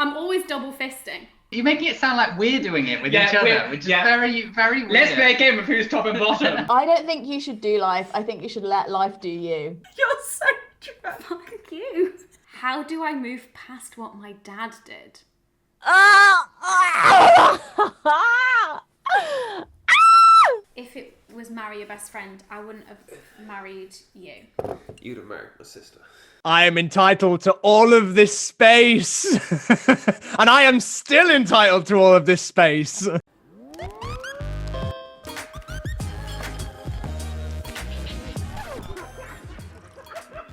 I'm always double fisting. You're making it sound like we're doing it with each other, which is very, very weird. Let's play a game of who's top and bottom. I don't think you should do life. I think you should let life do you. You're so drunk. Fuck you. How do I move past what my dad did? If it was marry your best friend, I wouldn't have married you. You'd have married my sister. I am entitled to all of this space. And I am still entitled to all of this space. Hey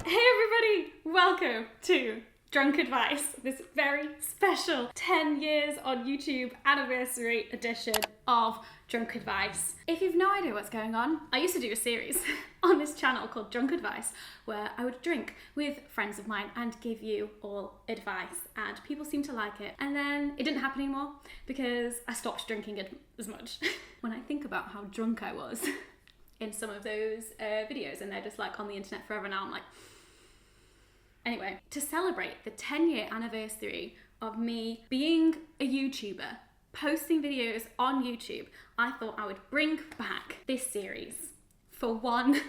everybody, welcome to Drunk Advice, this very special 10 years on YouTube anniversary edition of Drunk Advice. If you've no idea what's going on, I used to do a series on this channel called Drunk Advice where I would drink with friends of mine and give you all advice, and people seemed to like it. And then it didn't happen anymore because I stopped drinking as much. When I think about how drunk I was in some of those videos, and they're just like on the internet forever now, I'm like... Anyway, to celebrate the 10-year anniversary of me being a YouTuber, posting videos on YouTube, I thought I would bring back this series for one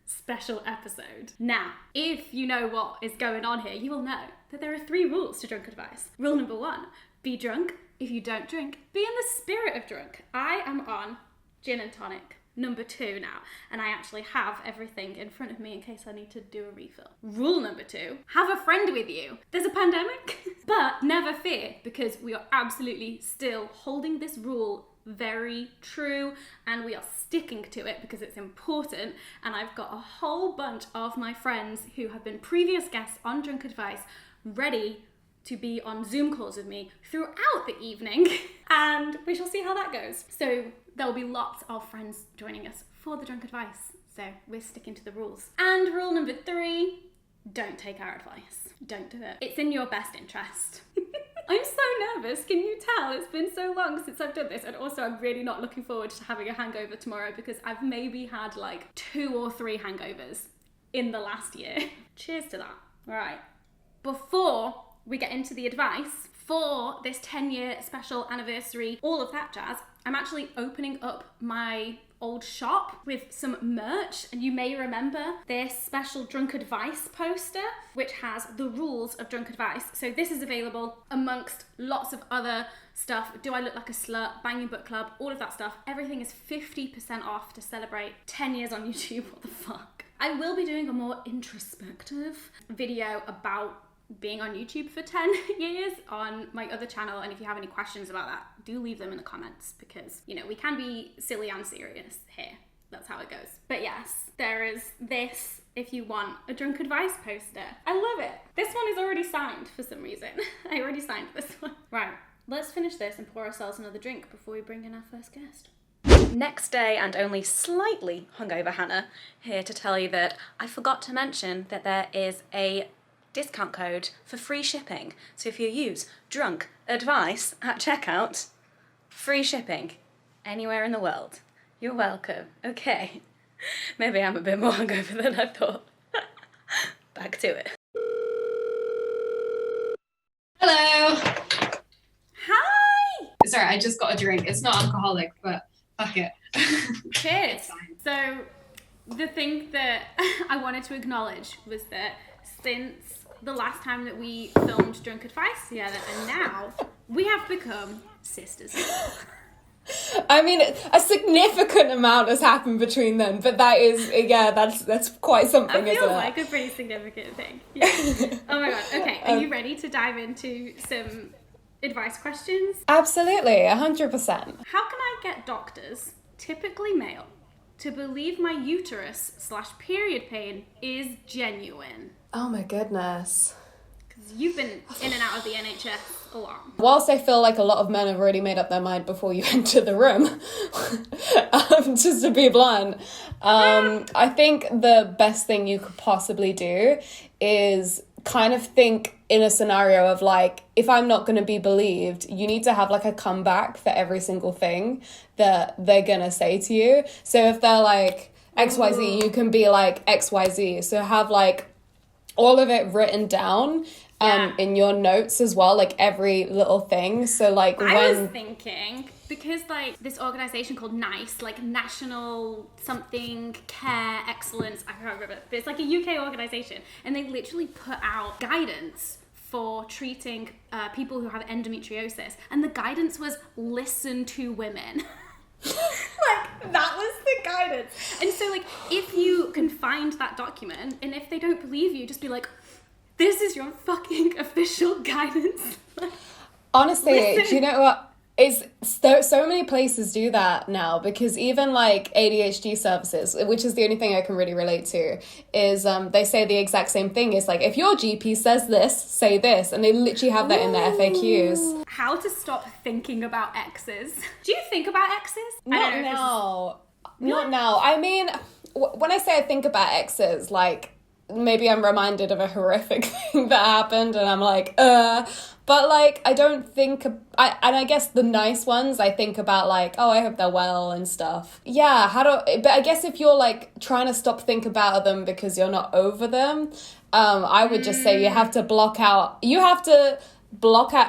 special episode. Now, if you know what is going on here, you will know that there are 3 rules to Drunk Advice. Rule number 1, be drunk. If you don't drink, be in the spirit of drunk. I am on gin and tonic number 2 now, and I actually have everything in front of me in case I need to do a refill. Rule number 2, have a friend with you. There's a pandemic, but never fear, because we are absolutely still holding this rule very true, and we are sticking to it because it's important. And I've got a whole bunch of my friends who have been previous guests on Drunk Advice ready to be on Zoom calls with me throughout the evening, and we shall see how that goes. So there'll be lots of friends joining us for the Drunk Advice, so we're sticking to the rules. And rule number 3, don't take our advice. Don't do it. It's in your best interest. I'm so nervous, can you tell? It's been so long since I've done this, and also I'm really not looking forward to having a hangover tomorrow because I've maybe had like 2 or 3 hangovers in the last year. Cheers to that. All right. Before we get into the advice for this 10-year special anniversary, all of that jazz, I'm actually opening up my old shop with some merch, and you may remember this special Drunk Advice poster which has the rules of Drunk Advice. So this is available amongst lots of other stuff. Do I look like a slut, banging book club, all of that stuff. Everything is 50% off to celebrate 10 years on YouTube. What the fuck. I will be doing a more introspective video about being on YouTube for 10 years on my other channel, and if you have any questions about that, do leave them in the comments, because, you know, we can be silly and serious here. That's how it goes. But yes, there is this if you want a Drunk Advice poster. I love it. This one is already signed for some reason. I already signed this one. Right, let's finish this and pour ourselves another drink before we bring in our first guest. Next day, and only slightly hungover Hannah, here to tell you that I forgot to mention that there is a discount code for free shipping. So if you use Drunk Advice at checkout, free shipping anywhere in the world. You're welcome. Okay. Maybe I'm a bit more hungover than I thought. Back to it. Hello. Hi! Sorry, I just got a drink. It's not alcoholic, but fuck it. Cheers. So the thing that I wanted to acknowledge was that since the last time that we filmed Drunk Advice together, and now we have become sisters. I mean, a significant amount has happened between them, but that is, yeah, that's quite something, isn't it? It feels like a pretty significant thing. Yeah. Oh my god. Okay, are you ready to dive into some advice questions? Absolutely, 100%. How can I get doctors, typically male, to believe my uterus/period pain is genuine? Oh my goodness. Because you've been in and out of the NHS a lot. Whilst I feel like a lot of men have already made up their mind before you enter the room, just to be blunt, I think the best thing you could possibly do is kind of think in a scenario of like, if I'm not going to be believed, you need to have like a comeback for every single thing that they're going to say to you. So if they're like XYZ, you can be like XYZ. So have like all of it written down in your notes as well, like every little thing. So like I was thinking, because like this organization called NICE, like National Something Care Excellence, I can't remember, but it's like a UK organization, and they literally put out guidance for treating people who have endometriosis, and the guidance was listen to women. Like, that was the guidance. And so like, if you can find that document, and if they don't believe you, just be like, this is your fucking official guidance. Honestly, Listen. do you know what? It's so many places do that now, because even like ADHD services, which is the only thing I can really relate to, is they say the exact same thing. It's like, if your GP says this, say this, and they literally have that in their FAQs. How to stop thinking about exes. Do you think about exes? Not now. I mean, when I say I think about exes, like, maybe I'm reminded of a horrific thing that happened, and I'm like, but like, I don't think, I guess the nice ones, I think about like, oh, I hope they're well and stuff. Yeah, but I guess if you're like trying to stop think about them because you're not over them, I would just say you have to block out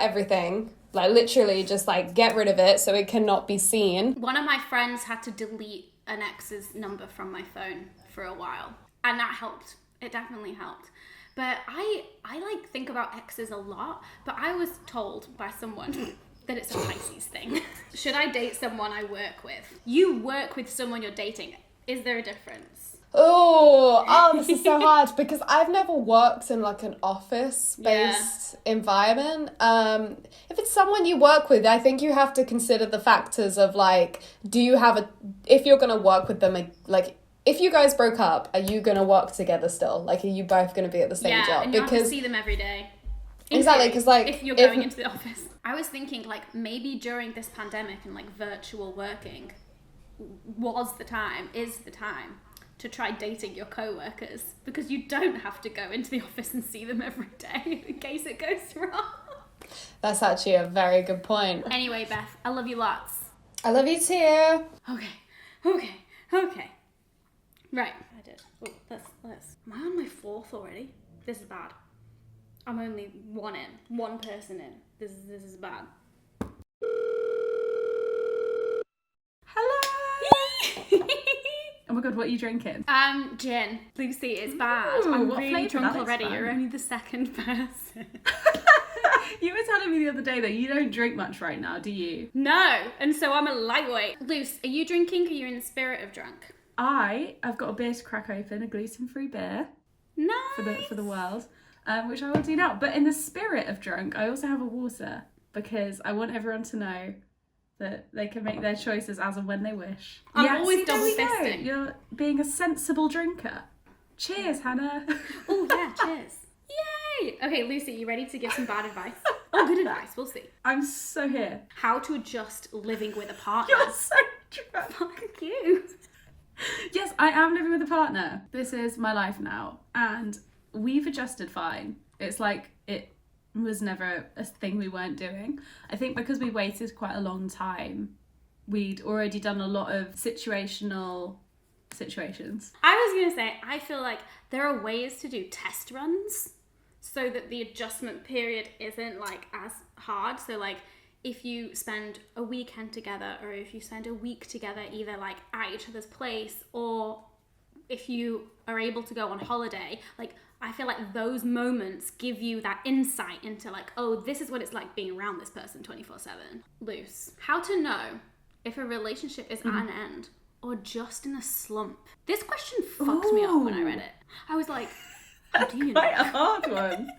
everything. Like, literally just like get rid of it so it cannot be seen. One of my friends had to delete an ex's number from my phone for a while, and that helped. It definitely helped. But I like think about exes a lot, but I was told by someone that it's a Pisces thing. Should I date someone I work with? You work with someone you're dating. Is there a difference? Oh, this is so hard, because I've never worked in like an office-based environment. If it's someone you work with, I think you have to consider the factors of like, if you're going to work with them, like, if you guys broke up, are you going to work together still? Like, are you both going to be at the same job? And you have to see them every day. Exactly, because like, if you're going into the office. I was thinking like, maybe during this pandemic and like virtual working is the time to try dating your co-workers, because you don't have to go into the office and see them every day in case it goes wrong. That's actually a very good point. Anyway, Beth, I love you lots. I love you too. Okay. Right, I did. Oh, let's. Am I on my fourth already? This is bad. I'm only one person in. This is bad. Hello! Oh my god, what are you drinking? Gin. Lucy, it's bad. Ooh, I'm what really flavour? drunk That looks already. fun. You're only the second person. You were telling me the other day that you don't drink much right now, do you? No, and so I'm a lightweight. Luce, are you drinking? Are you in the spirit of drunk? I've got a beer to crack open, a gluten-free beer Nice. for the world, which I will do now. But in the spirit of drunk, I also have a water, because I want everyone to know that they can make their choices as and when they wish. I'm always there we go. double-fisting. You're being a sensible drinker. Cheers, Hannah. Oh yeah, cheers. Yay! Okay, Lucy, you ready to give some bad advice? Oh, good advice. We'll see. I'm so here. How to adjust living with a partner. You're so drunk. Fuck you. Yes, I am living with a partner. This is my life now, and we've adjusted fine. It's like it was never a thing we weren't doing. I think because we waited quite a long time, we'd already done a lot of situations. I was gonna say, I feel like there are ways to do test runs so that the adjustment period isn't like as hard. So like, if you spend a weekend together, or if you spend a week together, either like at each other's place, or if you are able to go on holiday, like I feel like those moments give you that insight into like, oh, this is what it's like being around this person 24/7. Luce, how to know if a relationship is at an end or just in a slump? This question fucked me up when I read it. I was like, how do you know? Quite a hard one.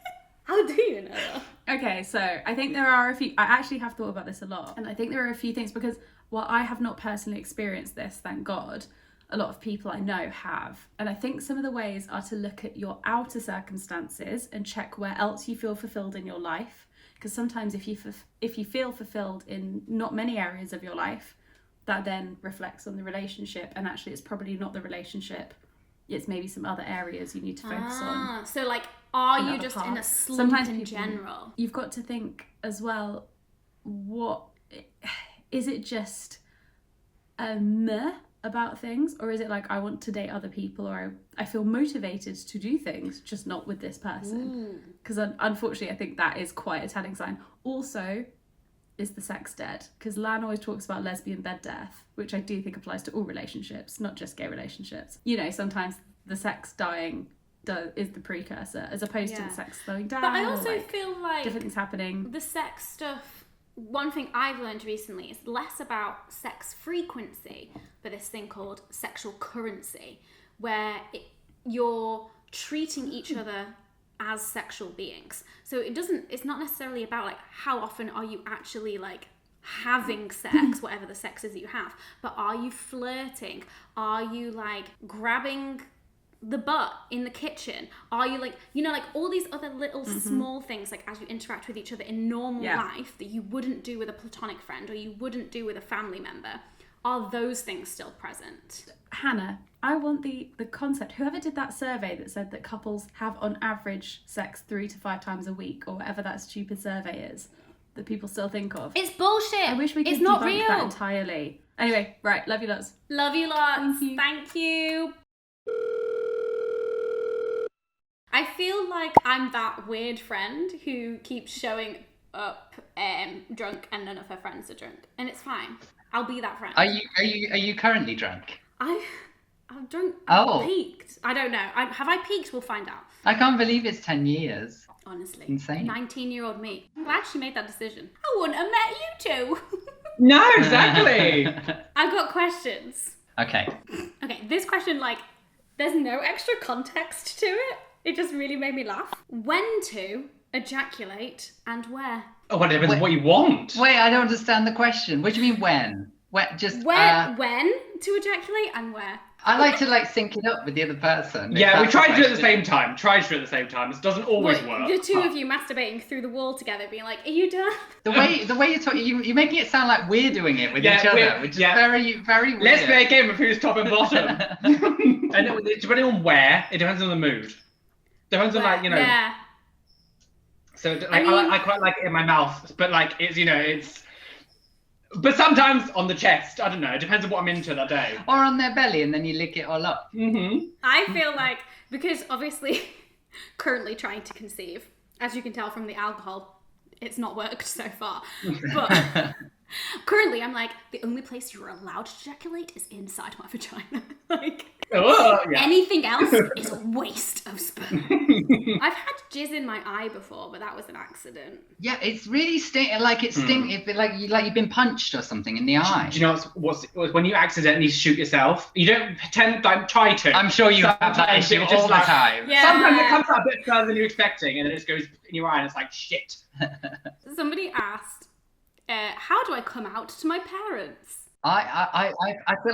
How do you know? Okay, so I think there are a few. I actually have thought about this a lot, and I think there are a few things, because while I have not personally experienced this, thank God, a lot of people I know have. And I think some of the ways are to look at your outer circumstances and check where else you feel fulfilled in your life. Because sometimes if you feel fulfilled in not many areas of your life, that then reflects on the relationship, and actually it's probably not the relationship. It's maybe some other areas you need to focus on. So like, are you other just parts. in a slump Sometimes in people- general? You've got to think as well, what is it, just a meh, about things, or is it like I want to date other people, or I feel motivated to do things, just not with this person? Because unfortunately I think that is quite a telling sign. Also, is the sex dead? Because Lan always talks about lesbian bed death, which I do think applies to all relationships, not just gay relationships. You know, sometimes the sex dying is the precursor, as opposed to the sex slowing down. But I also feel like different things happening. The sex stuff, one thing I've learned recently is less about sex frequency, but this thing called sexual currency, where you're treating each other as sexual beings. So it's not necessarily about like how often are you actually like having sex, whatever the sex is that you have, but are you flirting? Are you like grabbing the butt in the kitchen? Are you like, you know, like all these other little small things, like as you interact with each other in normal life that you wouldn't do with a platonic friend or you wouldn't do with a family member, are those things still present? Hannah, I want the concept. Whoever did that survey that said that couples have on average sex 3 to 5 times a week, or whatever that stupid survey is that people still think of. It's bullshit. I wish we could it's not debunk real. that entirely. Anyway, right, love you lots. Love you lots. Thank you. Thank you. I feel like I'm that weird friend who keeps showing up drunk and none of her friends are drunk, and it's fine. I'll be that friend. Are you currently drunk? I'm drunk. Oh. I've peaked. I don't know. Have I peaked? We'll find out. I can't believe it's 10 years. Honestly. Insane. 19-year-old me. I'm glad she made that decision. I wouldn't have met you two. No, exactly. I've got questions. Okay. Okay, this question, like, there's no extra context to it. It just really made me laugh. When to ejaculate and where? Oh, whatever, what you want. Wait, I don't understand the question. What do you mean when? When to ejaculate and where? I like to like sync it up with the other person. Yeah, we try to do it at the same time. It doesn't always work. The two of you masturbating through the wall together, being like, "Are you done?" The way you're talking, you're making it sound like we're doing it with each other, which is very, very weird. Let's play a game of who's top and bottom. And depending on where, it depends on the mood. Depends on like, you know. Yeah. So like, I quite like it in my mouth, but like it's, you know, it's. But sometimes on the chest, I don't know. It depends on what I'm into that day. Or on their belly, and then you lick it all up. Mm-hmm. I feel like, because obviously currently trying to conceive, as you can tell from the alcohol, it's not worked so far. But currently I'm like, the only place you're allowed to ejaculate is inside my vagina. Like, anything else is a waste of sperm. I've had jizz in my eye before, but that was an accident. Yeah, it's really like you've been punched or something in the eye. Do you know what's when you accidentally shoot yourself? You don't pretend, like, try to. I'm sure you have that issue all the time. Yeah. Sometimes it comes out a bit further than you're expecting, and then it just goes in your eye, and it's like shit. Somebody asked, how do I come out to my parents? I feel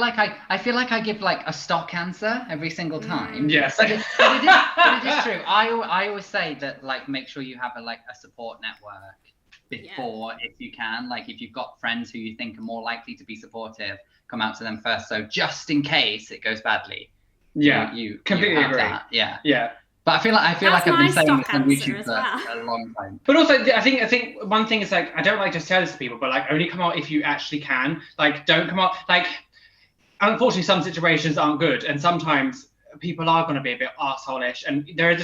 like I give like a stock answer every single time. Yes. But it is true. I always say that, like, make sure you have a support network before, if you can. Like, if you've got friends who you think are more likely to be supportive, come out to them first. So just in case it goes badly. Yeah. You completely agree. That. Yeah. Yeah. But I feel like I've been saying this on YouTube for well. a long time. But also, I think one thing is, like, I don't like to tell this to people, but like, only come out if you actually can. Like, don't come out. Like, unfortunately, some situations aren't good, and sometimes people are going to be a bit arsehole-ish, and there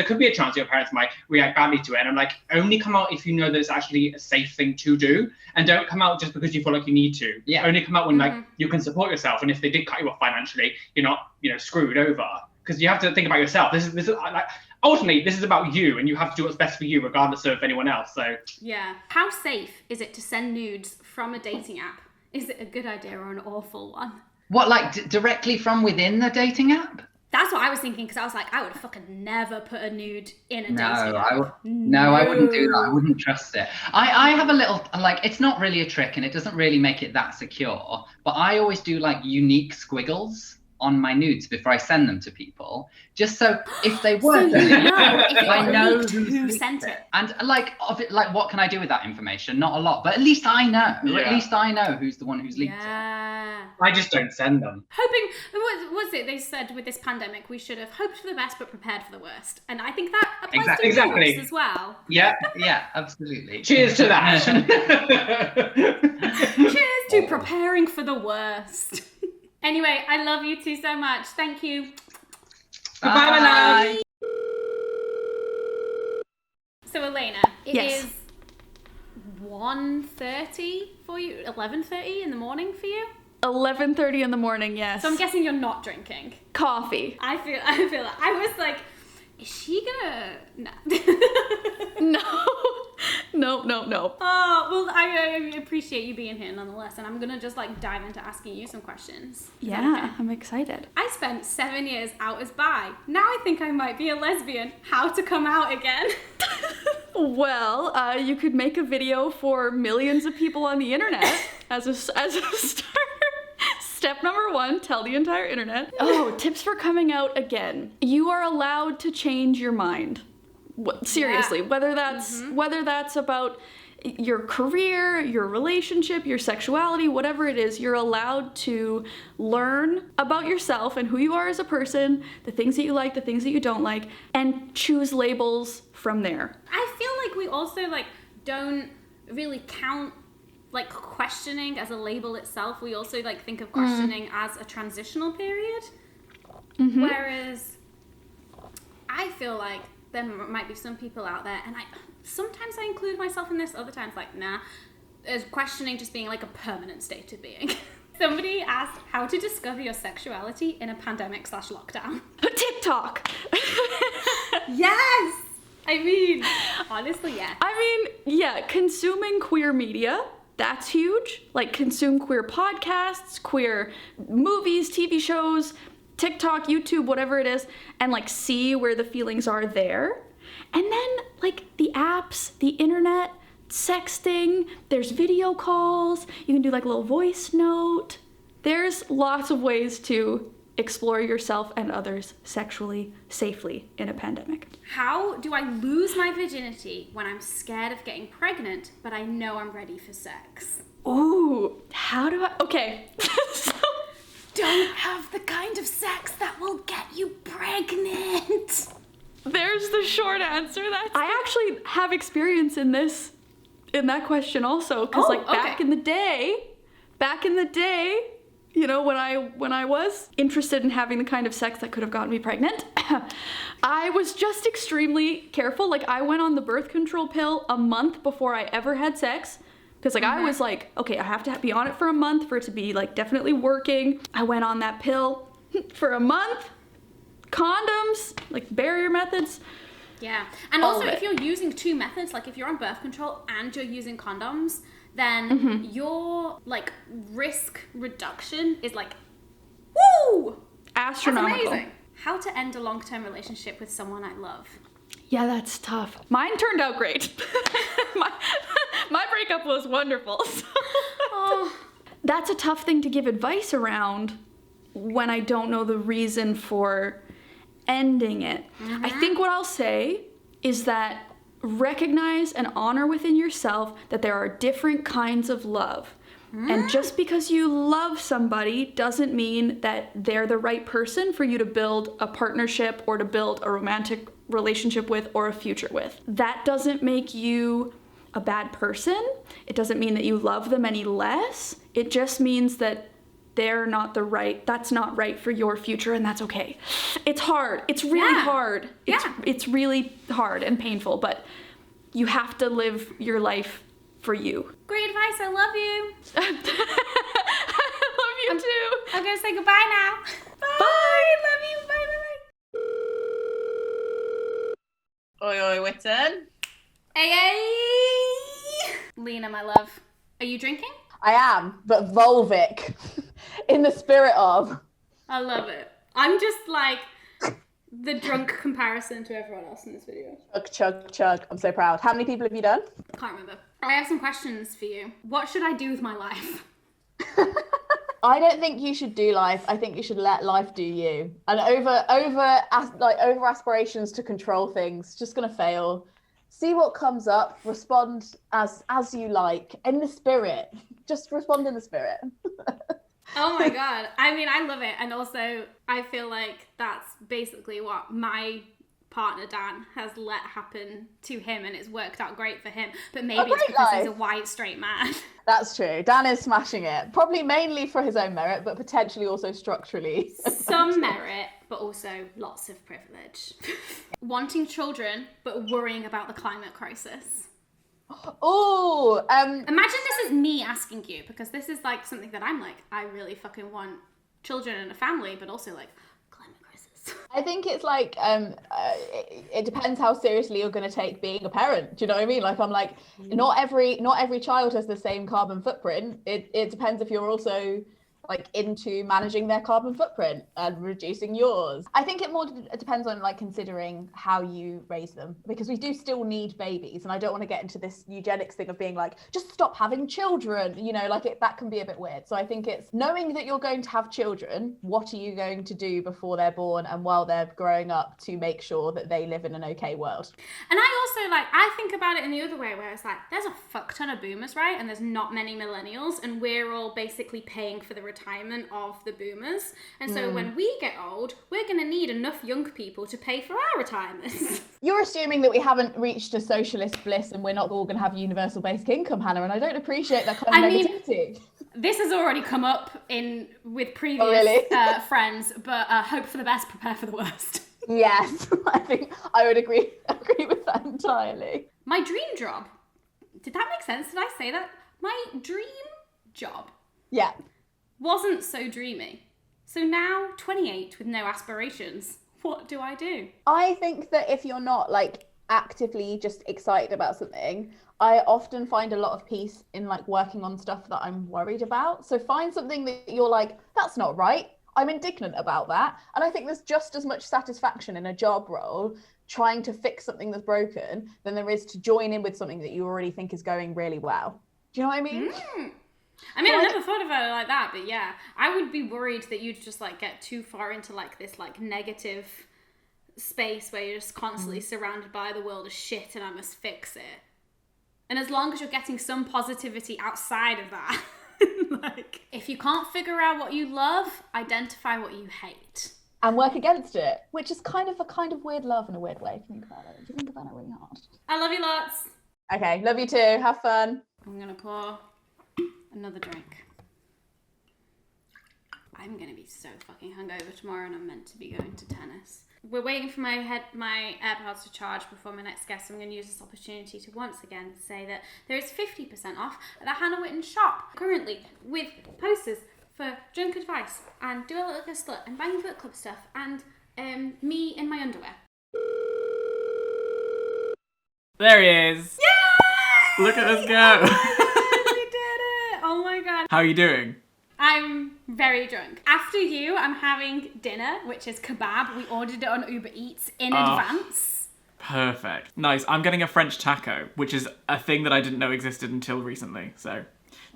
could be a chance your parents might react badly to it. And I'm like, only come out if you know that it's actually a safe thing to do, and don't come out just because you feel like you need to. Yeah. Only come out when like you can support yourself, and if they did cut you off financially, you're not screwed over. Because you have to think about yourself. This is like, ultimately, this is about you, and you have to do what's best for you, regardless of anyone else. So yeah, how safe is it to send nudes from a dating app? Is it a good idea or an awful one? What, like directly from within the dating app? That's what I was thinking, because I was like, I would fucking never put a nude in a dating app. I wouldn't do that. I wouldn't trust it. I have a little, like, it's not really a trick, and it doesn't really make it that secure, but I always do like unique squiggles on my nudes before I send them to people, just so if they were, so you know if I know who sent it. And like what can I do with that information? Not a lot, but at least I know. Yeah. At least I know who's the one who's leaked it. I just don't send them. Hoping, what was it they said with this pandemic? We should have hoped for the best but prepared for the worst, and I think that applies to Exactly. nudes as well. Yeah, absolutely. Cheers to that. Cheers to preparing for the worst. Anyway, I love you two so much. Thank you. Bye, my love. So Elena, it Yes. is 1:30 for you, 11:30 in the morning for you. 11:30 in the morning, yes. So I'm guessing you're not drinking. Coffee. I feel like I was like, is she gonna? No. No. Oh well, I appreciate you being here nonetheless, and I'm gonna just like dive into asking you some questions. Is that Yeah, okay? I'm excited. I spent 7 years out as bi. Now I think I might be a lesbian. How to come out again? Well, you could make a video for millions of people on the internet as a starter. Step number 1, tell the entire internet. Oh, tips for coming out again. You are allowed to change your mind. Seriously, Yeah. whether that's about your career, your relationship, your sexuality, whatever it is, you're allowed to learn about yourself and who you are as a person, the things that you like, the things that you don't like, and choose labels from there. I feel like we also like don't really count like questioning as a label itself. We also like think of questioning as a transitional period. Whereas I feel like there might be some people out there, and sometimes I include myself in this, other times like nah, as questioning just being like a permanent state of being. Somebody asked how to discover your sexuality in a pandemic/lockdown. TikTok. Yes! I mean, honestly, yeah. I mean, yeah, consuming queer media, that's huge. Like, consume queer podcasts, queer movies, TV shows, TikTok, YouTube, whatever it is, and like see where the feelings are there. And then like the apps, the internet, sexting, there's video calls, you can do like a little voice note. There's lots of ways to explore yourself and others sexually safely in a pandemic. How do I lose my virginity when I'm scared of getting pregnant, but I know I'm ready for sex? Ooh, how do I, okay. So, Don't have the kind of sex that will get you pregnant. there's the short answer. I actually have experience in that question also, because like back in the day, you know, when I was interested in having the kind of sex that could have gotten me pregnant, I was just extremely careful. Like, I went on the birth control pill a month before I ever had sex. Because like I was like, okay, I have to be on it for a month for it to be like definitely working. I went on that pill for a month. Condoms, like barrier methods. Yeah. And All also, of if it. you're using two methods, like if you're on birth control and you're using condoms, then your like risk reduction is like, woo! That's Astronomical. amazing. How to end a long-term relationship with someone I love. Yeah, that's tough. Mine turned out great. my breakup was wonderful. So Oh. that's a tough thing to give advice around when I don't know the reason for ending it. I think what I'll say is that recognize and honor within yourself that there are different kinds of love. And just because you love somebody doesn't mean that they're the right person for you to build a partnership or to build a romantic relationship with or a future with. That doesn't make you a bad person. It doesn't mean that you love them any less. It just means that that's not right for your future, and that's okay. It's hard. It's really hard. It's really hard and painful, but you have to live your life for you. Great advice. I love you. I love you too. I'm gonna say goodbye now. Bye. Love you. Bye. Bye. Oi, oi, Witton. Hey. Lena, my love, are you drinking? I am, but Volvic. In the spirit of. I love it. I'm just like the drunk comparison to everyone else in this video. Chug, chug, chug. I'm so proud. How many people have you done? Can't remember. I have some questions for you. What should I do with my life? I don't think you should do life. I think you should let life do you. And over aspirations to control things, just gonna fail. See what comes up. Respond as you like. In the spirit. Just respond in the spirit. Oh my god. I mean, I love it. And also, I feel like that's basically what my partner Dan has let happen to him and it's worked out great for him, but maybe great it's because he's a life. white straight man. That's true. Dan is smashing it. Probably mainly for his own merit, but potentially also structurally. Some merit, but also lots of privilege. Wanting children, but worrying about the climate crisis. Oh, Imagine this is me asking you, because this is like something that I'm like, I really fucking want children and a family, but also like climate crisis. I think it's like it depends how seriously you're going to take being a parent. Do you know what I mean? Like I'm like, not every child has the same carbon footprint. It depends if you're also like into managing their carbon footprint and reducing yours. I think it more depends on like considering how you raise them, because we do still need babies, and I don't want to get into this eugenics thing of being like, just stop having children, you know, like that can be a bit weird. So I think it's knowing that you're going to have children, what are you going to do before they're born and while they're growing up to make sure that they live in an okay world. And I also like, I think about it in the other way where it's like, there's a fuck ton of boomers, right? And there's not many millennials, and we're all basically paying for the retirement of the boomers. And so when we get old, we're going to need enough young people to pay for our retirements. You're assuming that we haven't reached a socialist bliss and we're not all going to have universal basic income, Hannah, and I don't appreciate that kind of negativity. This has already come up with previous friends, but hope for the best, prepare for the worst. Yes, I think I would agree with that entirely. My dream job. Did that make sense? Did I say that? My dream job. Yeah. Wasn't so dreamy. So now, 28 with no aspirations, what do I do? I think that if you're not like actively just excited about something, I often find a lot of peace in like working on stuff that I'm worried about. So find something that you're like, that's not right, I'm indignant about that. And I think there's just as much satisfaction in a job role trying to fix something that's broken than there is to join in with something that you already think is going really well. Do you know what I mean? I mean, I never thought about it like that, but yeah, I would be worried that you'd just like get too far into like this like negative space where you're just constantly surrounded by the world of shit and I must fix it. And as long as you're getting some positivity outside of that, like if you can't figure out what you love, identify what you hate. And work against it, which is kind of weird love in a weird way. Think about it. If you think about it really hard. I love you lots. Okay, love you too. Have fun. I'm gonna pour another drink. I'm gonna be so fucking hungover tomorrow, and I'm meant to be going to tennis. We're waiting for my AirPods to charge before my next guest. So I'm going to use this opportunity to once again say that there is 50% off at the Hannah Witton shop currently, with posters for drunk advice and Do I Look Like a Slut and Banging Book Club stuff and me in my underwear. There he is. Yay! Look at us go. Oh my God, we did it. Oh my God. How are you doing? I'm very drunk. After you, I'm having dinner, which is kebab. We ordered it on Uber Eats in advance. Perfect. Nice. I'm getting a French taco, which is a thing that I didn't know existed until recently. So,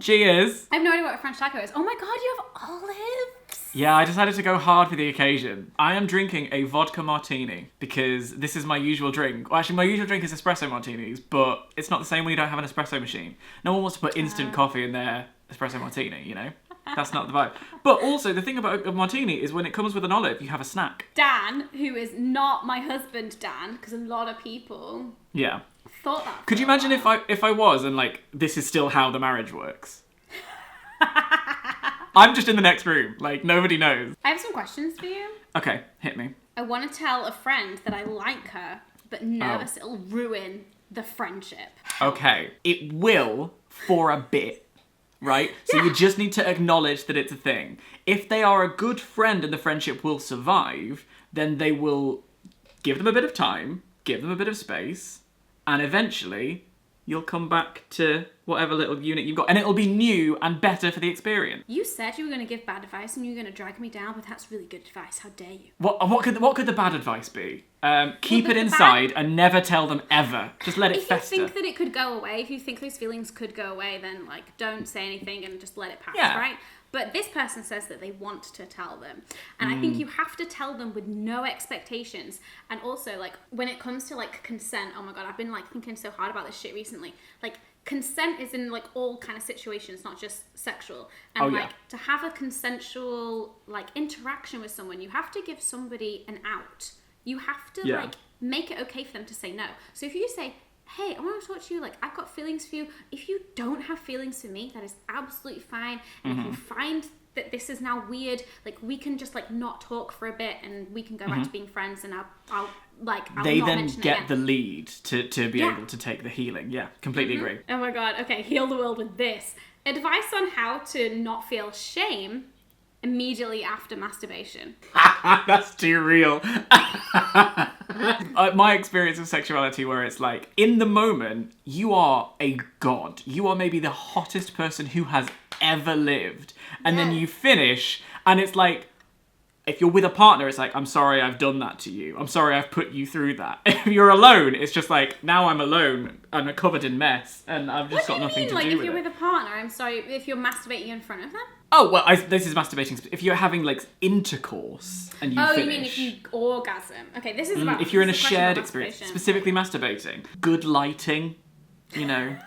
cheers. I have no idea what a French taco is. Oh my God, you have olives. Yeah, I decided to go hard for the occasion. I am drinking a vodka martini because this is my usual drink. Well, actually, my usual drink is espresso martinis, but it's not the same when you don't have an espresso machine. No one wants to put instant coffee in their espresso martini, you know? That's not the vibe. But also, the thing about a martini is when it comes with an olive, you have a snack. Dan, who is not my husband Dan, because a lot of people thought that. Could you imagine if I was, and like, this is still how the marriage works? I'm just in the next room. Like, nobody knows. I have some questions for you. Okay, hit me. I want to tell a friend that I like her, but nervous it'll ruin the friendship. Okay, it will for a bit. Right? So you just need to acknowledge that it's a thing. If they are a good friend and the friendship will survive, then they will give them a bit of time, give them a bit of space, and eventually you'll come back to whatever little unit you've got, and it'll be new and better for the experience. You said you were going to give bad advice and you were going to drag me down, but that's really good advice. How dare you? What could the bad advice be? Keep it inside and never tell them ever. Just let it fester. If you think that it could go away, if you think those feelings could go away, then like don't say anything and just let it pass, right? But this person says that they want to tell them. And I think you have to tell them with no expectations. And also, like, when it comes to, like, consent, oh my God, I've been, like, thinking so hard about this shit recently. Like, consent is in, like, all kind of situations, not just sexual. And, to have a consensual, like, interaction with someone, you have to give somebody an out. You have to, like, make it okay for them to say no. So if you say, hey, I want to talk to you, like, I've got feelings for you. If you don't have feelings for me, that is absolutely fine. And if you find that this is now weird, like, we can just, like, not talk for a bit and we can go back to being friends, and I'll they not then mention it get again. the lead to be able to take the healing. Yeah, completely agree. Oh my god, okay, heal the world with this. Advice on how to not feel shame immediately after masturbation. That's too real. My experience of sexuality, where it's like, in the moment, you are a god. You are maybe the hottest person who has ever lived. And then you finish, and it's like, if you're with a partner, it's like, I'm sorry I've done that to you. I'm sorry I've put you through that. If you're alone, it's just like, now I'm alone and covered in mess, and I've just got nothing to like, do if with you're it. with a partner, I'm sorry, if you're masturbating in front of them? Oh, well, this is masturbating. If you're having, like, intercourse and you finish. You mean if you orgasm? Okay, this is about... If you're in a this is question shared about experience, masturbation. specifically masturbating, good lighting,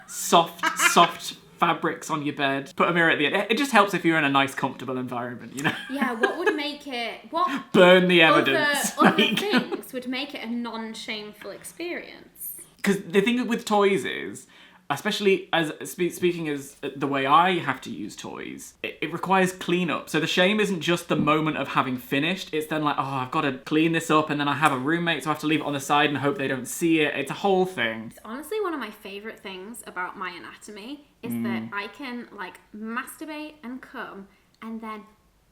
soft fabrics on your bed, put a mirror at the end. It just helps if you're in a nice, comfortable environment, Yeah, what would make it... What Burn the evidence. other things would make it a non-shameful experience? Because the thing with toys is, especially as speaking as the way I have to use toys, it requires cleanup. So the shame isn't just the moment of having finished. It's then like, oh, I've got to clean this up, and then I have a roommate, so I have to leave it on the side and hope they don't see it. It's a whole thing. It's honestly one of my favourite things about my anatomy is that I can, like, masturbate and come and then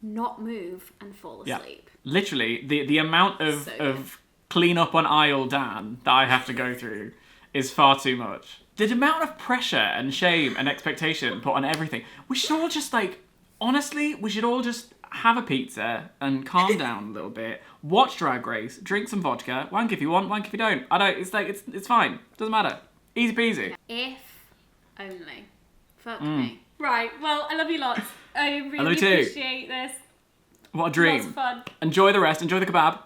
not move and fall asleep. Literally, the amount of clean up on aisle Dan that I have to go through is far too much. The amount of pressure and shame and expectation put on everything. We should all just, like, honestly, we should all just have a pizza and calm down a little bit, watch Drag Race, drink some vodka, wank if you want, wank if you don't. It's like, it's fine. Doesn't matter. Easy peasy. If only. Fuck me. Right, well, I love you lots. I love really you too. appreciate this. What a Lots dream. of fun. Enjoy the rest. Enjoy the kebab.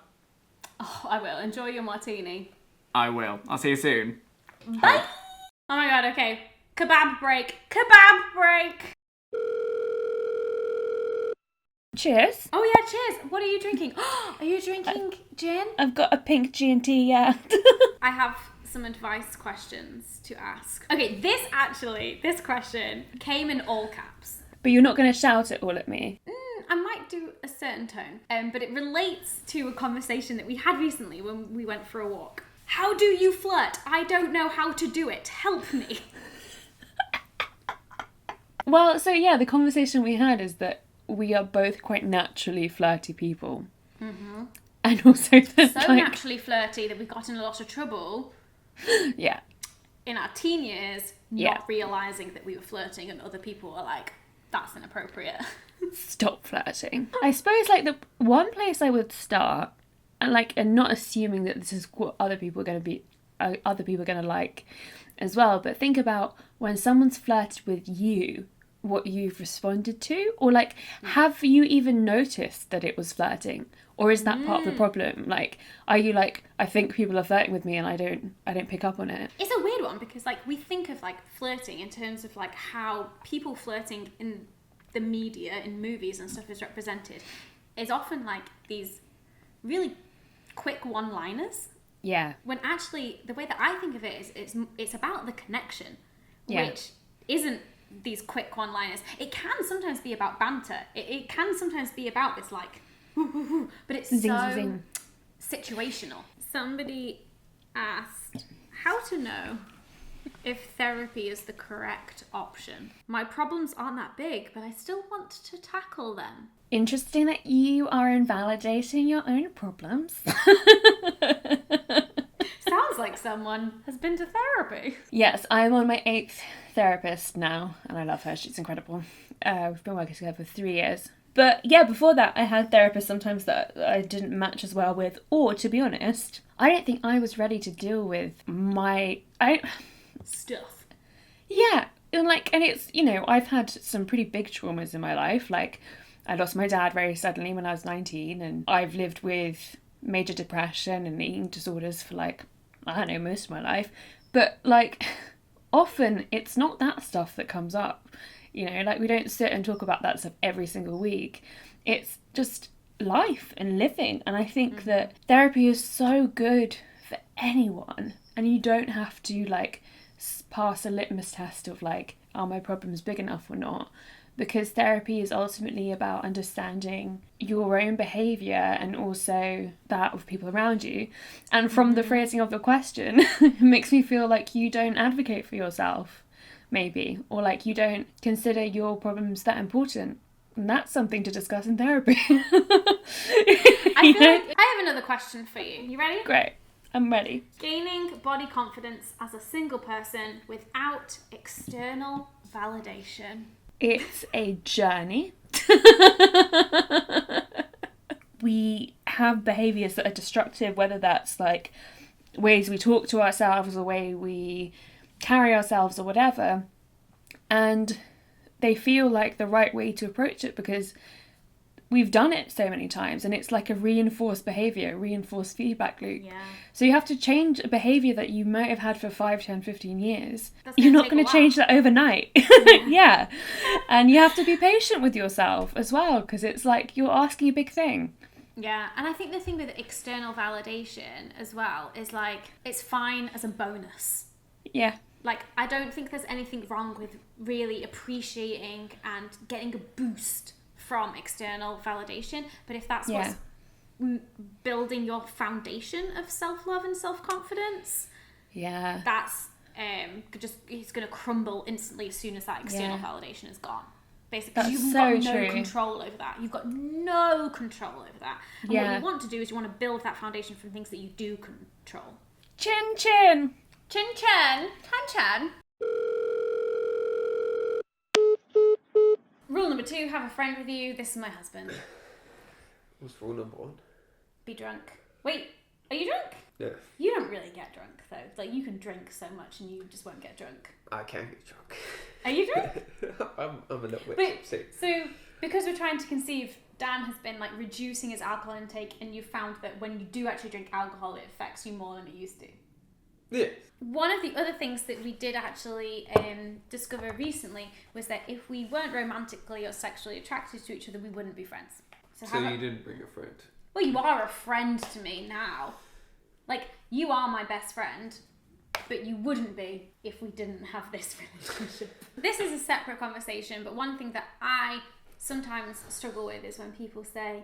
Oh, I will. Enjoy your martini. I will. I'll see you soon. Bye. Oh my god, okay. Kebab break. Kebab break. Cheers. Oh yeah, cheers. What are you drinking? Are you drinking gin? I've got a pink G&T, yeah. I have some advice questions to ask. Okay, this question came in all caps. But you're not going to shout it all at me. I might do a certain tone, but it relates to a conversation that we had recently when we went for a walk. How do you flirt? I don't know how to do it. Help me. Well, so yeah, the conversation we had is that we are both quite naturally flirty people. Mm-hmm. And also there's So naturally flirty that we got in a lot of trouble. Yeah. In our teen years, not realising that we were flirting, and other people were like, that's inappropriate. Stop flirting. I suppose, like, the one place I would start, and not assuming that this is what other people are going to like as well, but think about when someone's flirted with you, what you've responded to, or like, have you even noticed that it was flirting, or is that part of the problem? Like, are you like, I think people are flirting with me and I don't pick up on it? It's a weird one because, like, we think of, like, flirting in terms of, like, how people flirting in the media, in movies and stuff is represented, is often like these really quick one-liners. Yeah. When actually, the way that I think of it is it's about the connection, which isn't these quick one-liners. It can sometimes be about banter. It can sometimes be about this, like, but it's Zing. situational. Somebody asked how to know if therapy is the correct option. My problems aren't that big, but I still want to tackle them. Interesting that you are invalidating your own problems. Sounds like someone has been to therapy. Yes, I'm on my 8th therapist now, and I love her. She's incredible. We've been working together for 3 years. But yeah, before that, I had therapists sometimes that I didn't match as well with, or to be honest, I don't think I was ready to deal with stuff. Yeah, and it's, I've had some pretty big traumas in my life. Like, I lost my dad very suddenly when I was 19, and I've lived with major depression and eating disorders for, like, I don't know, most of my life. But, like, often it's not that stuff that comes up. We don't sit and talk about that stuff every single week. It's just life and living. And I think that therapy is so good for anyone, and you don't have to like pass a litmus test of like, are my problems big enough or not, because therapy is ultimately about understanding your own behaviour and also that of people around you. And from the phrasing of the question, it makes me feel like you don't advocate for yourself, maybe, or like you don't consider your problems that important. And that's something to discuss in therapy. I feel like I have another question for you. You ready? Great. I'm ready. Gaining body confidence as a single person without external validation. It's a journey. We have behaviours that are destructive, whether that's like ways we talk to ourselves, the way we carry ourselves or whatever. And they feel like the right way to approach it because we've done it so many times, and it's like a reinforced behaviour, reinforced feedback loop. Yeah. So you have to change a behaviour that you might have had for 5, 10, 15 years. That's You're gonna not take going a to change while. that overnight. Yeah. And you have to be patient with yourself as well, because it's like you're asking a big thing. Yeah, and I think the thing with external validation as well is like, it's fine as a bonus. Yeah. Like, I don't think there's anything wrong with really appreciating and getting a boost from external validation, but if that's what's building your foundation of self-love and self-confidence, that's it's going to crumble instantly as soon as that external validation is gone. Basically, That's you've so got no true. control over that. You've got no control over that. And what you want to do is you want to build that foundation from things that you do control. Chin chin. Chin chin. Chan chan. Rule number 2, have a friend with you. This is my husband. What's rule number 1? Be drunk. Wait, are you drunk? Yeah. You don't really get drunk though. Like, you can drink so much and you just won't get drunk. I can get drunk. Are you drunk? I'm a little bit But, tipsy. so, because we're trying to conceive, Dan has been like reducing his alcohol intake, and you found that when you do actually drink alcohol, it affects you more than it used to. Yeah. One of the other things that we did actually discover recently was that if we weren't romantically or sexually attracted to each other, we wouldn't be friends. So you didn't bring a friend? Well, you are a friend to me now. Like, you are my best friend, but you wouldn't be if we didn't have this relationship. This is a separate conversation, but one thing that I sometimes struggle with is when people say,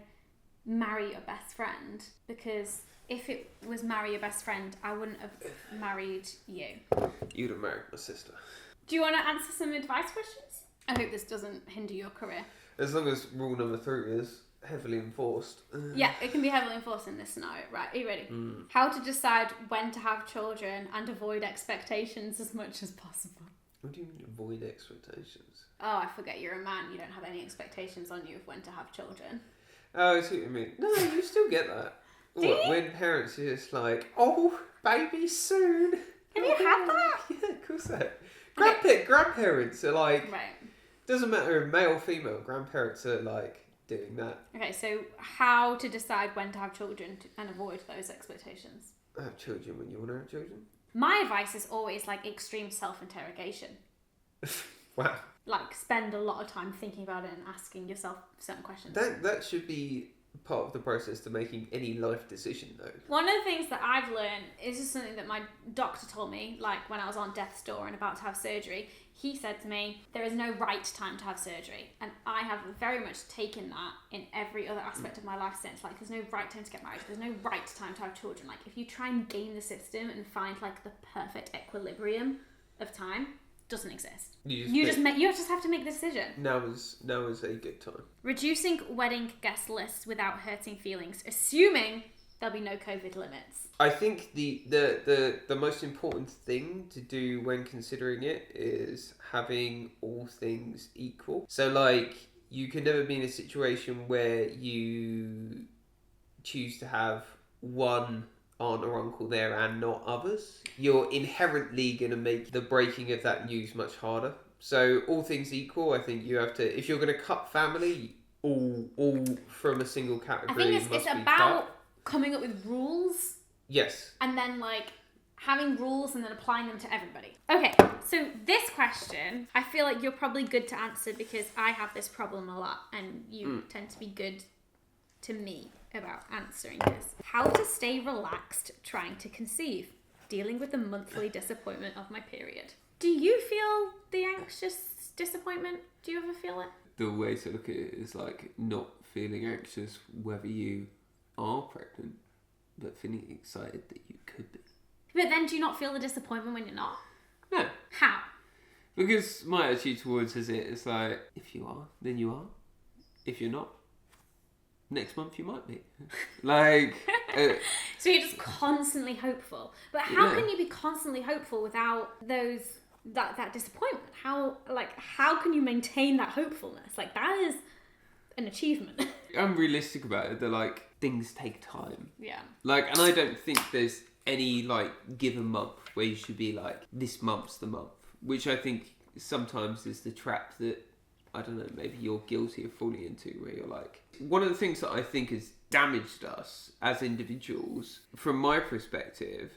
marry your best friend, because if it was marry your best friend, I wouldn't have married you. You'd have married my sister. Do you want to answer some advice questions? I hope this doesn't hinder your career. As long as rule number 3 is heavily enforced. Yeah, it can be heavily enforced in this scenario. Right, are you ready? How to decide when to have children and avoid expectations as much as possible. What do you mean avoid expectations? Oh, I forget, you're a man. You don't have any expectations on you of when to have children. Oh, I see what you mean. No, you still get that. Do you? When parents are just like, oh, baby soon. Have you had that? Yeah, of course that. Grandparents are like, Right. doesn't matter if male or female, grandparents are like doing that. Okay, so how to decide when to have children and avoid those expectations? Have children when you want to have children. My advice is always like extreme self-interrogation. Wow. Like, spend a lot of time thinking about it and asking yourself certain questions. That should be part of the process to making any life decision, though. One of the things that I've learned is just something that my doctor told me, like when I was on death's door and about to have surgery. He said to me, there is no right time to have surgery. And I have very much taken that in every other aspect of my life since. Like, there's no right time to get married. There's no right time to have children. Like, if you try and game the system and find like the perfect equilibrium of time, doesn't exist. You just have to make the decision. Now is a good time. Reducing wedding guest lists without hurting feelings, assuming there'll be no COVID limits. I think the most important thing to do when considering it is having all things equal. So like, you can never be in a situation where you choose to have one aunt or uncle there and not others. You're inherently going to make the breaking of that news much harder. So all things equal, I think you have to, if you're going to cut family, all from a single category. I think it's about coming up with rules. Yes. And then like having rules and then applying them to everybody. Okay, so this question, I feel like you're probably good to answer because I have this problem a lot and you tend to be good to me about answering this. How to stay relaxed trying to conceive, dealing with the monthly disappointment of my period. Do you feel the anxious disappointment? Do you ever feel it? The way to look at it is like not feeling anxious whether you are pregnant, but feeling excited that you could be. But then do you not feel the disappointment when you're not? No. How? Because my attitude towards it is like, if you are, then you are. If you're not, next month you might be. Like... So you're just constantly hopeful. But how can you be constantly hopeful without that disappointment? How can you maintain that hopefulness? Like, that is an achievement. I'm realistic about it. That like, things take time. Yeah. Like, and I don't think there's any like given month where you should be like, this month's the month. Which I think sometimes is the trap that, I don't know, maybe you're guilty of falling into, where you're like... One of the things that I think has damaged us as individuals, from my perspective,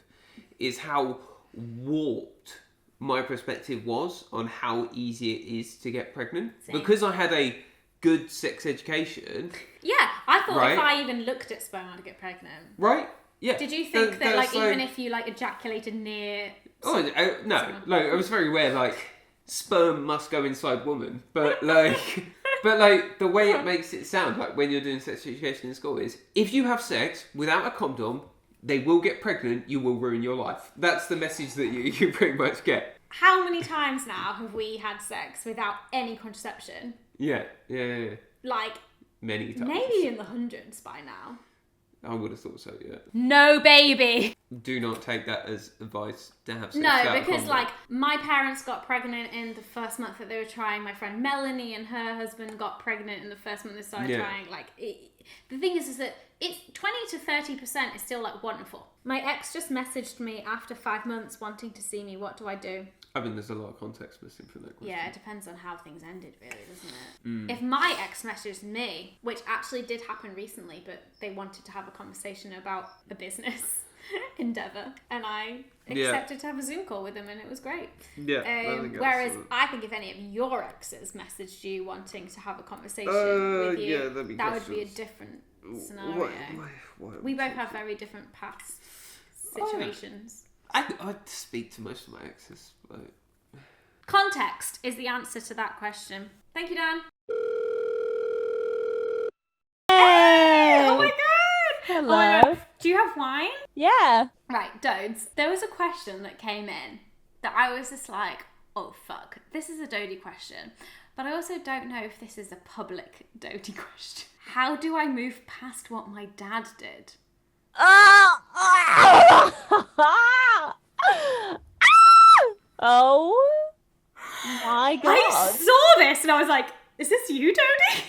is how warped my perspective was on how easy it is to get pregnant. Same. Because I had a good sex education... Yeah, I thought right? if I even looked at sperm, I'd get pregnant. Right? Yeah. Did you think that, like, like, even if you, like, ejaculated near... Oh, no. Like, I was very aware, like, sperm must go inside woman. But, like... But, like, the way it makes it sound, like, when you're doing sex education in school is, if you have sex without a condom, they will get pregnant, you will ruin your life. That's the message that you pretty much get. How many times now have we had sex without any contraception? Yeah. Like... Many times. Maybe in the hundreds by now. I would have thought so, yeah. No, baby! Do not take that as advice to have sex No, without a because, condom. like, my parents got pregnant in the first month that they were trying. My friend Melanie and her husband got pregnant in the first month they started trying. Like, the thing is that it's 20 to 30% is still, like, wonderful. My ex just messaged me after 5 months wanting to see me. What do I do? I mean, there's a lot of context missing from that question. Yeah, it depends on how things ended, really, doesn't it? If my ex messaged me, which actually did happen recently, but they wanted to have a conversation about a business endeavour, and I accepted to have a Zoom call with them, and it was great. Yeah. Whereas I think if any of your exes messaged you wanting to have a conversation with you, that would be a different scenario. Why We both have very different past situations. I'd speak to most of my exes. Like... Context is the answer to that question. Thank you, Dan. Hey! Oh my god! Hello. Oh my god. Do you have wine? Yeah. Right, Dodes. There was a question that came in that I was just like, oh fuck, this is a Dodie question. But I also don't know if this is a public Dodie question. How do I move past what my dad did? Oh my god. I saw this and I was like, is this you, Dodie?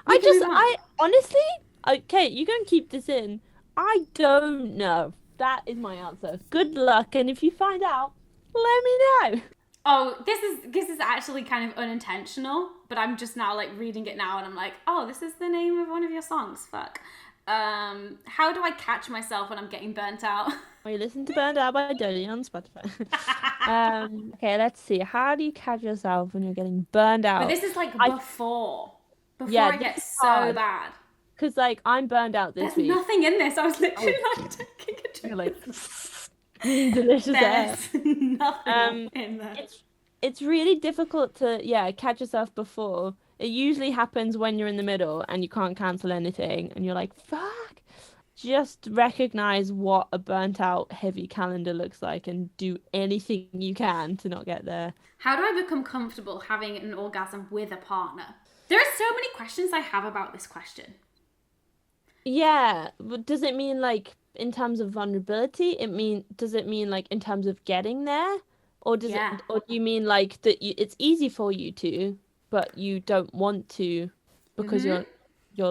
I honestly, okay, you can keep this in. I don't know. That is my answer. Good luck, and if you find out, let me know. Oh, this is actually kind of unintentional, but I'm just now like reading it now and I'm like, oh, this is the name of one of your songs. Fuck. How do I catch myself when I'm getting burnt out? Well, you listen to Burned Out by Dodie on Spotify. Okay, let's see. How do you catch yourself when you're getting burned out? But this is like before Yeah, it this gets is so hard. bad. Because, like, I'm burned out this There's week. nothing in this. I was literally like taking a drink. You're like, delicious air. There's nothing in there. It's really difficult to, catch yourself before. It usually happens when you're in the middle and you can't cancel anything and you're like, fuck. Just recognize what a burnt out, heavy calendar looks like and do anything you can to not get there. How do I become comfortable having an orgasm with a partner? There are so many questions I have about this question. Yeah, but does it mean like in terms of vulnerability? Does it mean like in terms of getting there? Or do you mean like that it's easy for you to, but you don't want to because you're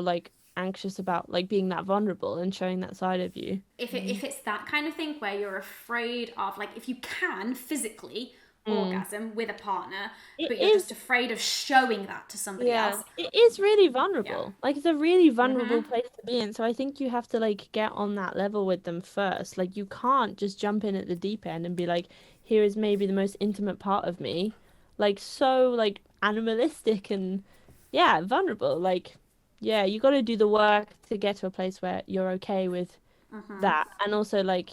like anxious about like being that vulnerable and showing that side of you? If it's that kind of thing where you're afraid of, like, if you can physically orgasm with a partner, but you're just afraid of showing that to somebody else. It is really vulnerable. Like, it's a really vulnerable place to be in. So I think you have to like get on that level with them first. Like, you can't just jump in at the deep end and be like, here is maybe the most intimate part of me. Like, so like animalistic and vulnerable. Like, yeah, you got to do the work to get to a place where you're okay with that, and also like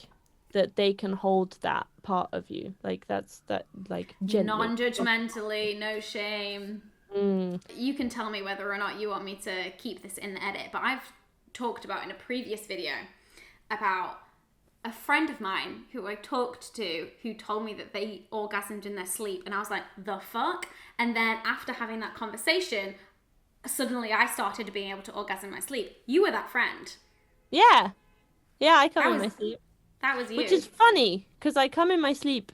that they can hold that part of you, like that's that, like gently. Non-judgmentally, no shame. You can tell me whether or not you want me to keep this in the edit, but I've talked about in a previous video about a friend of mine who I talked to who told me that they orgasmed in their sleep, and I was like, the fuck? And then after having that conversation, suddenly I started being able to orgasm in my sleep. You were that friend. Yeah, I come in my sleep. That was you. Which is funny, because I come in my sleep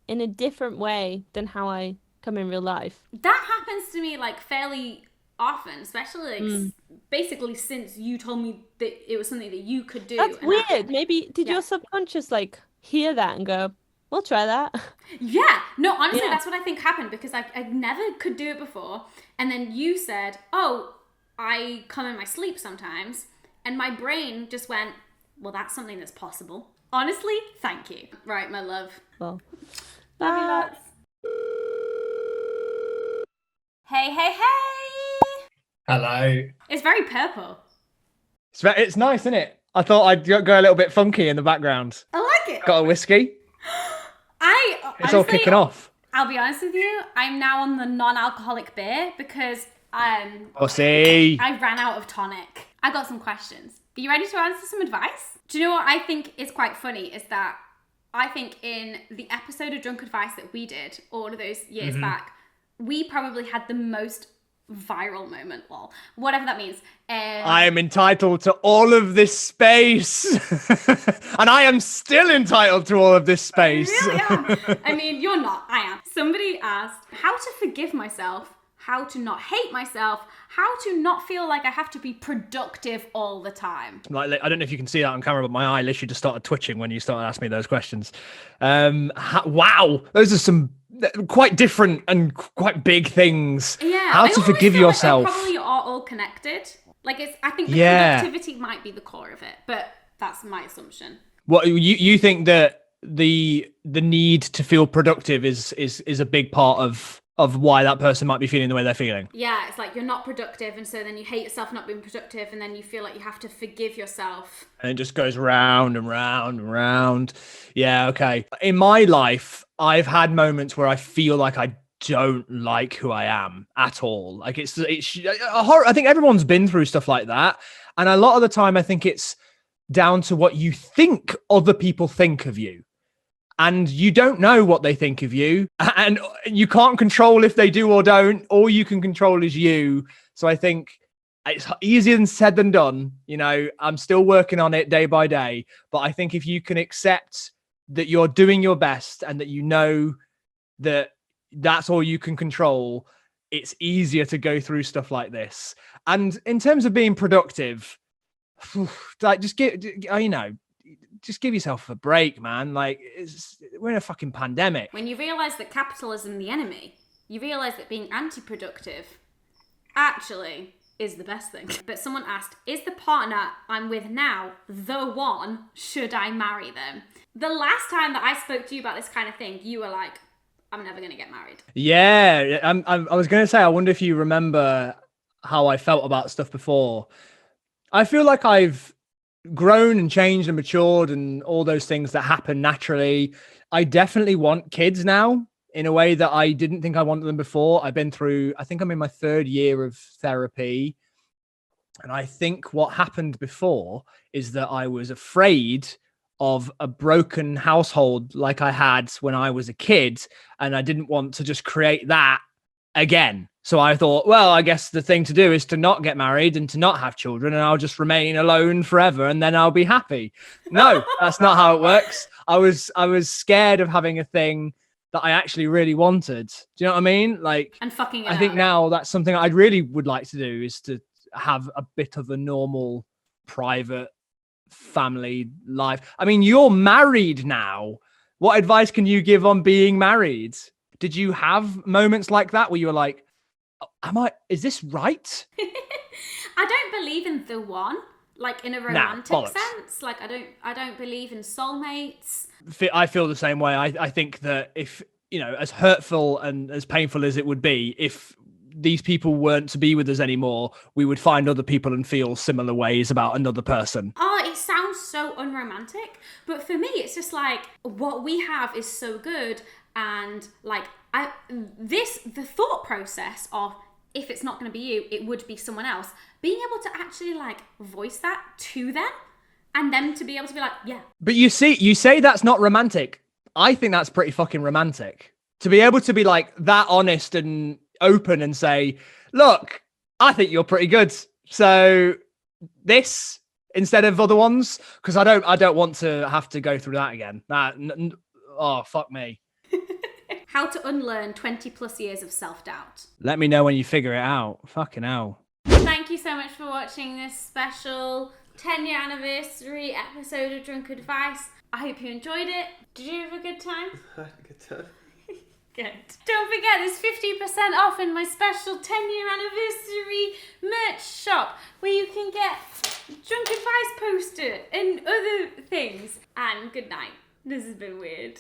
in a different way than how I come in real life. That happens to me like fairly often, especially like basically since you told me that it was something that you could do. That's weird. Maybe did your subconscious like hear that and go, we'll try that? Yeah. No, honestly, that's what I think happened, because I never could do it before. And then you said, oh, I come in my sleep sometimes. And my brain just went, well, that's something that's possible. Honestly, thank you. Right, my love. Well, love you lots. Hey. Hello. It's very purple. It's nice, isn't it? I thought I'd go a little bit funky in the background. I like it. Got a whiskey? It's all kicking off. I'll be honest with you, I'm now on the non-alcoholic beer because see. I ran out of tonic. I got some questions. Are you ready to answer some advice? Do you know what I think is quite funny is that I think in the episode of Drunk Advice that we did all of those years back, we probably had the most viral moment, lol, whatever that means. I am entitled to all of this space. And I am still entitled to all of this space. I really am. I mean, you're not, I am. Somebody asked how to forgive myself, how to not hate myself, how to not feel like I have to be productive all the time. Like, I don't know if you can see that on camera, but my eye literally just started twitching when you started asking me those questions. Wow, those are some quite different and quite big things. Yeah, how to forgive yourself. They probably are all connected. Like I think the productivity might be the core of it, but that's my assumption. What you think that the need to feel productive is a big part of why that person might be feeling the way they're feeling. Yeah, it's like you're not productive, and so then you hate yourself not being productive, and then you feel like you have to forgive yourself. And it just goes round and round and round. Yeah, okay. In my life, I've had moments where I feel like I don't like who I am at all. Like it's a horror. I think everyone's been through stuff like that. And a lot of the time, I think it's down to what you think other people think of you. And you don't know what they think of you, and you can't control if they do or don't. All you can control is you. So I think it's easier said than done. You know, I'm still working on it day by day. But I think if you can accept that you're doing your best and that you know that that's all you can control, it's easier to go through stuff like this. And in terms of being productive, like just just give yourself a break, man. Like, we're in a fucking pandemic. When you realise that capitalism is the enemy, you realise that being anti-productive actually is the best thing. But someone asked, is the partner I'm with now the one? Should I marry them? The last time that I spoke to you about this kind of thing, you were like, I'm never going to get married. Yeah, I was going to say, I wonder if you remember how I felt about stuff before. I feel like I've grown and changed and matured and all those things that happen naturally. I definitely want kids now in a way that I didn't think I wanted them before. I've been through, I think I'm in my 3rd year of therapy. And I think what happened before is that I was afraid of a broken household like I had when I was a kid. And I didn't want to just create that again. So I thought, well, I guess the thing to do is to not get married and to not have children, and I'll just remain alone forever and then I'll be happy. No, that's not how it works. I was scared of having a thing that I actually really wanted. Do you know what I mean? Like, and fucking it I think out. now that's something I really would like to do, is to have a bit of a normal, private family life. I mean, you're married now. What advice can you give on being married? Did you have moments like that where you were like, is this right? I don't believe in the one, like in a romantic sense. Like I don't believe in soulmates. I feel the same way. I think that if, you know, as hurtful and as painful as it would be, if these people weren't to be with us anymore, we would find other people and feel similar ways about another person. Oh, it sounds so unromantic, but for me, it's just like what we have is so good, and like the thought process of if it's not going to be you, it would be someone else. Being able to actually like voice that to them, and them to be able to be like, yeah. But you say that's not romantic. I think that's pretty fucking romantic. To be able to be like that honest and open and say, look, I think you're pretty good. So this instead of other ones, because I don't want to have to go through that again. Oh, fuck me. How to unlearn 20 plus years of self-doubt. Let me know when you figure it out. Fucking hell. Thank you so much for watching this special 10-year anniversary episode of Drunk Advice. I hope you enjoyed it. Did you have a good time? I had a good time. Good. Don't forget, there's 50% off in my special 10-year anniversary merch shop, where you can get Drunk Advice poster and other things. And good night. This has been weird.